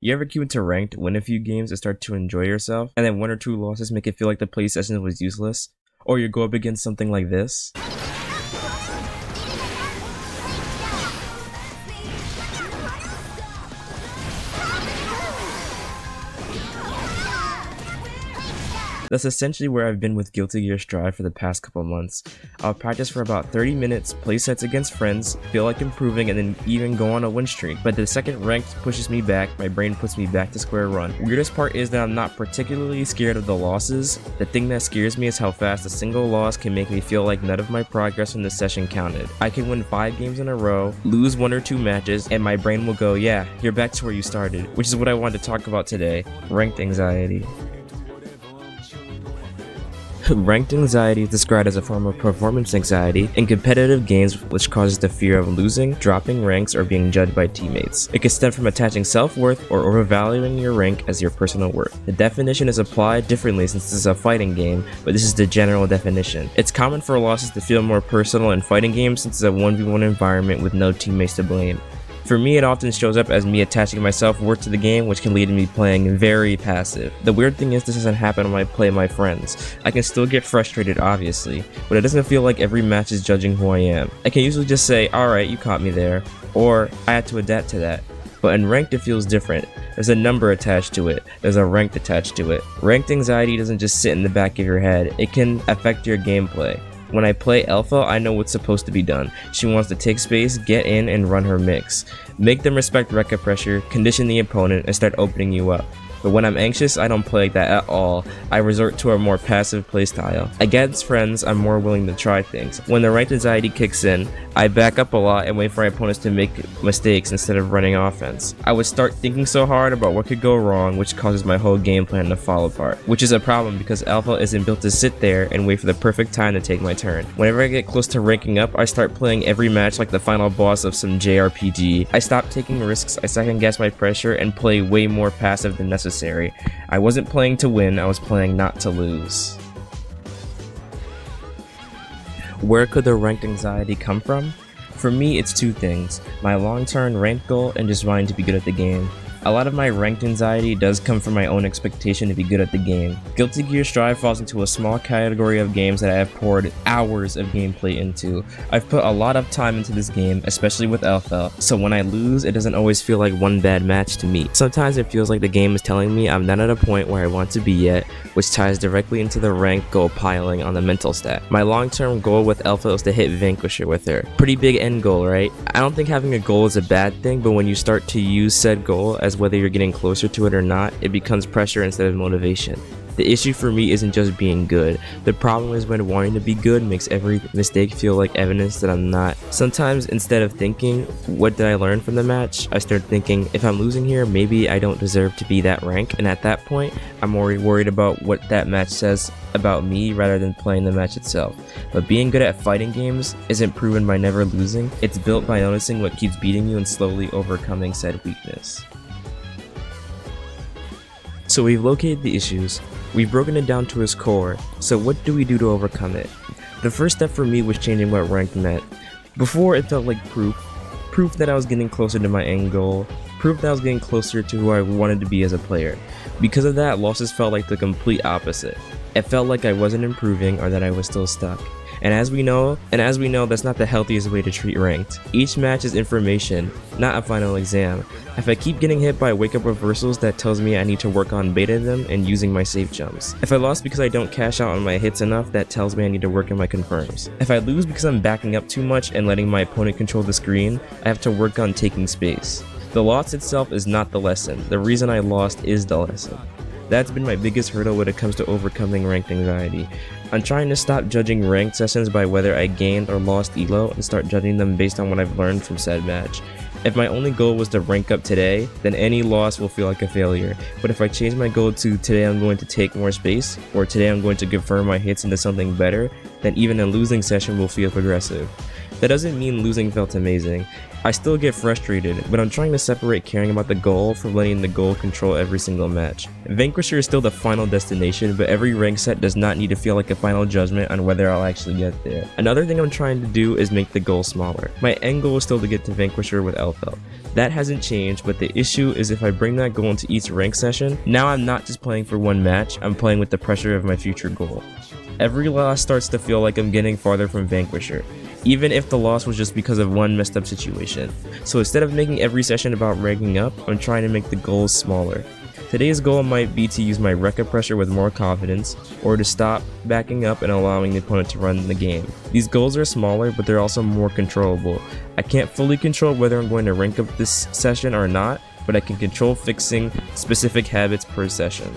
You ever queue into ranked, win a few games, and start to enjoy yourself, and then one or two losses make it feel like the play session was useless? Or you go up against something like this? That's essentially where I've been with Guilty Gear Strive for the past couple months. I'll practice for about 30 minutes, play sets against friends, feel like improving, and then even go on a win streak. But the second ranked pushes me back, my brain puts me back to square one. Weirdest part is that I'm not particularly scared of the losses. The thing that scares me is how fast a single loss can make me feel like none of my progress from the session counted. I can win 5 games in a row, lose 1 or 2 matches, and my brain will go, yeah, you're back to where you started, which is what I wanted to talk about today, ranked anxiety. Ranked anxiety is described as a form of performance anxiety in competitive games which causes the fear of losing, dropping ranks, or being judged by teammates. It can stem from attaching self-worth or overvaluing your rank as your personal worth. The definition is applied differently since this is a fighting game, but this is the general definition. It's common for losses to feel more personal in fighting games since it's a 1v1 environment with no teammates to blame. For me, it often shows up as me attaching my self-worth to the game, which can lead to me playing very passive. The weird thing is this doesn't happen when I play my friends. I can still get frustrated, obviously, but it doesn't feel like every match is judging who I am. I can usually just say, alright, you caught me there, or I had to adapt to that. But in ranked it feels different. There's a number attached to it. There's a rank attached to it. Ranked anxiety doesn't just sit in the back of your head. It can affect your gameplay. When I play Alpha, I know what's supposed to be done. She wants to take space, get in, and run her mix. Make them respect record pressure, condition the opponent, and start opening you up. But when I'm anxious, I don't play like that at all. I resort to a more passive playstyle. Against friends, I'm more willing to try things. When the ranked anxiety kicks in, I back up a lot and wait for my opponents to make mistakes instead of running offense. I would start thinking so hard about what could go wrong, which causes my whole game plan to fall apart. Which is a problem because Alpha isn't built to sit there and wait for the perfect time to take my turn. Whenever I get close to ranking up, I start playing every match like the final boss of some JRPG. I stop taking risks, I second guess my pressure, and play way more passive than necessary. I wasn't playing to win, I was playing not to lose. Where could the ranked anxiety come from? For me, it's 2 things, my long-term rank goal and just wanting to be good at the game. A lot of my ranked anxiety does come from my own expectation to be good at the game. Guilty Gear Strive falls into a small category of games that I have poured hours of gameplay into. I've put a lot of time into this game, especially with Alpha, so when I lose, it doesn't always feel like one bad match to me. Sometimes it feels like the game is telling me I'm not at a point where I want to be yet, which ties directly into the rank goal piling on the mental stat. My long-term goal with Alpha is to hit Vanquisher with her. Pretty big end goal, right? I don't think having a goal is a bad thing, but when you start to use said goal as whether you're getting closer to it or not, it becomes pressure instead of motivation. The issue for me isn't just being good. The problem is when wanting to be good makes every mistake feel like evidence that I'm not. Sometimes instead of thinking, what did I learn from the match, I start thinking, if I'm losing here, maybe I don't deserve to be that rank, and at that point, I'm more worried about what that match says about me rather than playing the match itself. But being good at fighting games isn't proven by never losing, it's built by noticing what keeps beating you and slowly overcoming said weakness. So we've located the issues, we've broken it down to its core, so what do we do to overcome it? The first step for me was changing what ranked meant. Before it felt like proof that I was getting closer to my end goal, proof that I was getting closer to who I wanted to be as a player. Because of that, losses felt like the complete opposite. It felt like I wasn't improving or that I was still stuck. And as we know, that's not the healthiest way to treat ranked. Each match is information, not a final exam. If I keep getting hit by wake-up reversals, that tells me I need to work on baiting them and using my safe jumps. If I lost because I don't cash out on my hits enough, that tells me I need to work on my confirms. If I lose because I'm backing up too much and letting my opponent control the screen, I have to work on taking space. The loss itself is not the lesson. The reason I lost is the lesson. That's been my biggest hurdle when it comes to overcoming ranked anxiety. I'm trying to stop judging ranked sessions by whether I gained or lost elo and start judging them based on what I've learned from said match. If my only goal was to rank up today, then any loss will feel like a failure. But if I change my goal to today I'm going to take more space, or today I'm going to confirm my hits into something better, then even a losing session will feel progressive. That doesn't mean losing felt amazing. I still get frustrated, but I'm trying to separate caring about the goal from letting the goal control every single match. Vanquisher is still the final destination, but every rank set does not need to feel like a final judgment on whether I'll actually get there. Another thing I'm trying to do is make the goal smaller. My end goal is still to get to Vanquisher with Alpha, That hasn't changed, but the issue is if I bring that goal into each rank session, now I'm not just playing for one match, I'm playing with the pressure of my future goal. Every loss starts to feel like I'm getting farther from Vanquisher, even if the loss was just because of one messed up situation. So instead of making every session about ranking up, I'm trying to make the goals smaller. Today's goal might be to use my Rekka pressure with more confidence, or to stop backing up and allowing the opponent to run the game. These goals are smaller, but they're also more controllable. I can't fully control whether I'm going to rank up this session or not, but I can control fixing specific habits per session.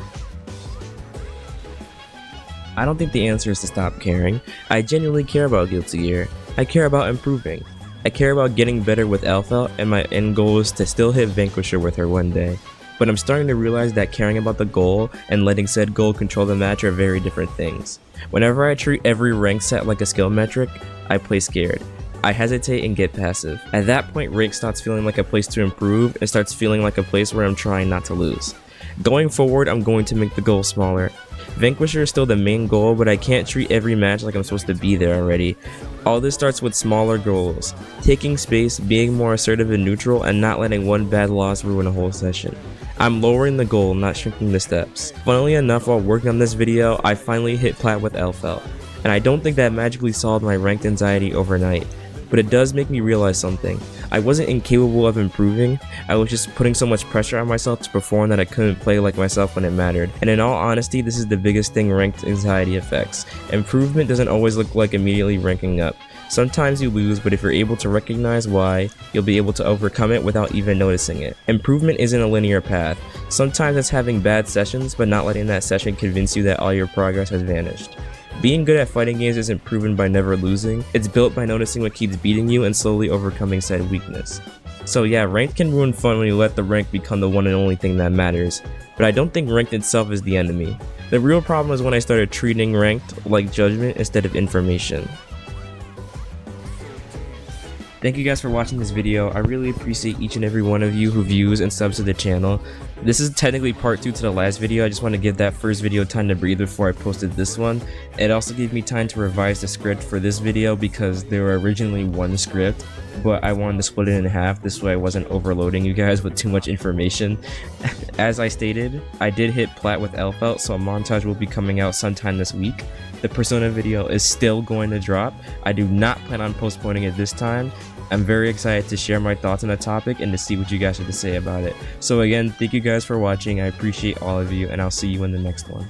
I don't think the answer is to stop caring. I genuinely care about Guilty Gear. I care about improving. I care about getting better with Alpha, and my end goal is to still hit Vanquisher with her one day. But I'm starting to realize that caring about the goal and letting said goal control the match are very different things. Whenever I treat every rank set like a skill metric, I play scared. I hesitate and get passive. At that point, rank starts feeling like a place to improve and starts feeling like a place where I'm trying not to lose. Going forward, I'm going to make the goal smaller. Vanquisher is still the main goal, but I can't treat every match like I'm supposed to be there already. All this starts with smaller goals, taking space, being more assertive and neutral, and not letting one bad loss ruin a whole session. I'm lowering the goal, not shrinking the steps. Funnily enough, while working on this video, I finally hit plat with Elfelt, and I don't think that magically solved my ranked anxiety overnight, but it does make me realize something. I wasn't incapable of improving, I was just putting so much pressure on myself to perform that I couldn't play like myself when it mattered. And in all honesty, this is the biggest thing ranked anxiety affects. Improvement doesn't always look like immediately ranking up. Sometimes you lose, but if you're able to recognize why, you'll be able to overcome it without even noticing it. Improvement isn't a linear path. Sometimes it's having bad sessions, but not letting that session convince you that all your progress has vanished. Being good at fighting games isn't proven by never losing, it's built by noticing what keeps beating you and slowly overcoming said weakness. So yeah, ranked can ruin fun when you let the rank become the one and only thing that matters, but I don't think ranked itself is the enemy. The real problem is when I started treating ranked like judgment instead of information. Thank you guys for watching this video. I really appreciate each and every one of you who views and subs to the channel. This is technically part 2 to the last video. I just want to give that first video time to breathe before I posted this one. It also gave me time to revise the script for this video because there were originally one script, but I wanted to split it in half. This way I wasn't overloading you guys with too much information. As I stated, I did hit plat with Elfelt, so a montage will be coming out sometime this week. The Persona video is still going to drop. I do not plan on postponing it this time. I'm very excited to share my thoughts on the topic and to see what you guys have to say about it. So again, thank you guys for watching. I appreciate all of you, and I'll see you in the next one.